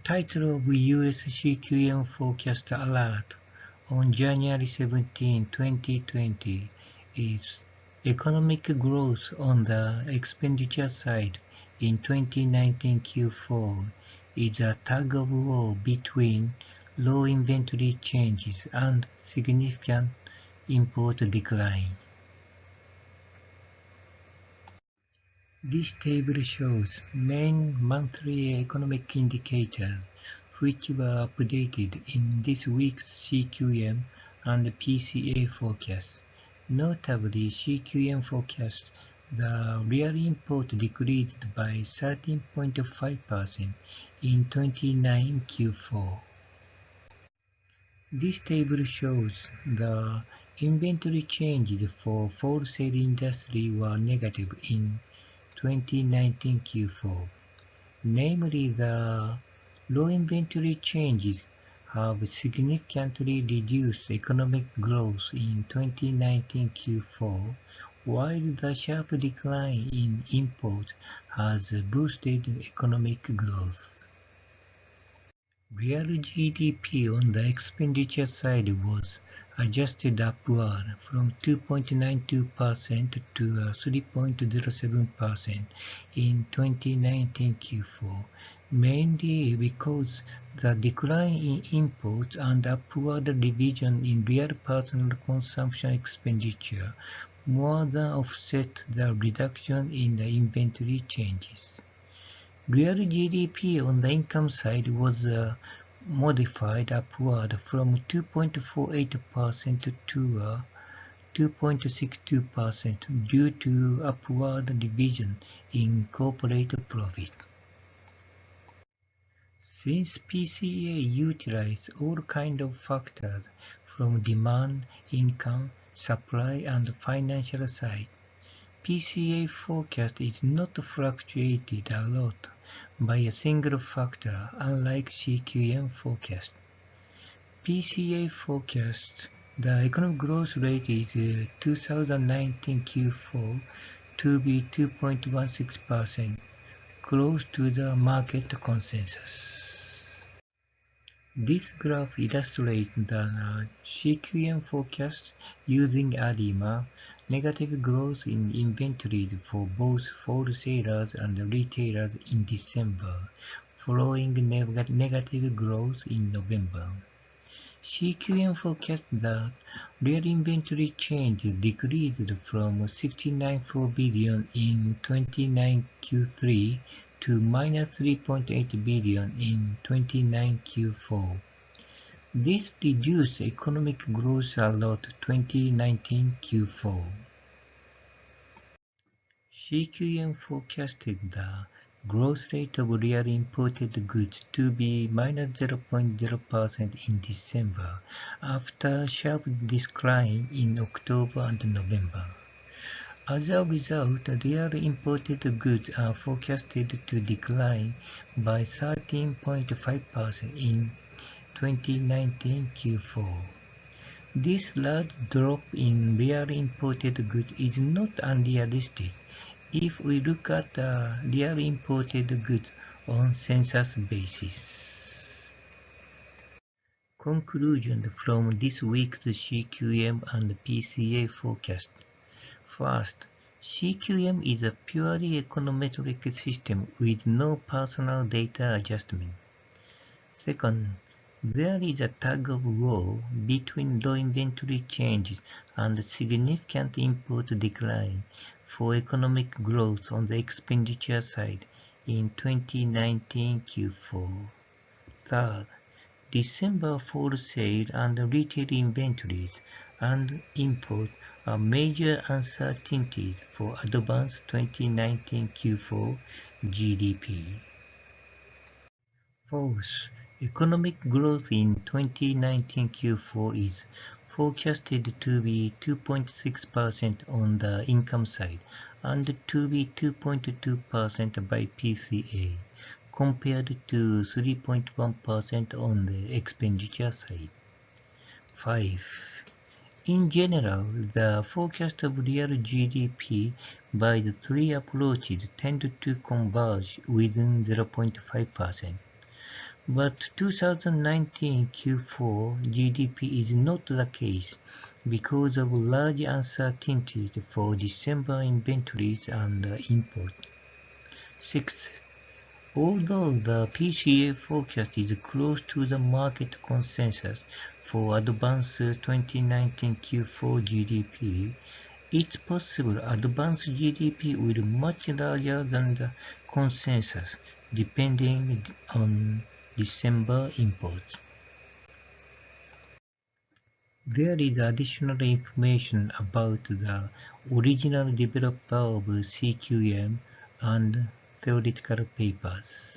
title of US CQM forecast alert on January 17, 2020 is Economic Growth on the Expenditure Side in 2019 Q4 is a tug-of-war between low inventory changes and significant import decline. This table shows main monthly economic indicators which were updated in this week's CQM and PCA forecast. Notably, CQM forecast the real import decreased by 13.5% in 29 Q4. This table shows the inventory changes for wholesale industry were negative in 2019 Q4. Namely, the low inventory changes have significantly reduced economic growth in 2019 Q4, while the sharp decline in imports has boosted economic growth. Real GDP on the expenditure side was adjusted upward from 2.92% to 3.07% in 2019 Q4, mainly because the decline in imports and upward revision in real personal consumption expenditure more than offset the reduction in the inventory changes. Real GDP on the income side was modified upward from 2.48% to 2.62% due to upward revision in corporate profit. Since PCA utilizes all kinds of factors from demand, income, supply, and financial side, PCA forecast is not fluctuated a lot by a single factor, unlike CQM forecast. PCA forecasts the economic growth rate is 2019 Q4 to be 2.16%, close to the market consensus. This graph illustrates the CQM forecast using ADIMA, negative growth in inventories for both wholesalers and retailers in December, following negative growth in November. CQM forecasts that real inventory change decreased from $69.4 billion in 29 Q3 to minus $3.8 billion in 29 Q4. This reduced economic growth a lot 2019 Q4. CQM forecasted the growth rate of real imported goods to be minus 0.0% in December, after a sharp decline in October and November. As a result, real imported goods are forecasted to decline by 13.5% in 2019 Q4. This large drop in real imported goods is not unrealistic if we look at real imported goods on census basis. Conclusion from this week's CQM and PCA forecast. First, CQM is a purely econometric system with no personal data adjustment. Second, there is a tug-of-war between low inventory changes and significant import decline for economic growth on the expenditure side in 2019 Q4. Third, December wholesale and retail inventories and import are major uncertainties for advanced 2019 Q4 GDP. Fourth, economic growth in 2019 Q4 is forecasted to be 2.6% on the income side and to be 2.2% by PCA, compared to 3.1% on the expenditure side. 5. In general, the forecast of real GDP by the three approaches tend to converge within 0.5%. But 2019 Q4 GDP is not the case because of large uncertainties for December inventories and import. Sixth, although the PCA forecast is close to the market consensus for advanced 2019 Q4 GDP, it's possible advanced GDP will be much larger than the consensus, depending on December imports. There is additional information about the original developer of CQM and theoretical papers.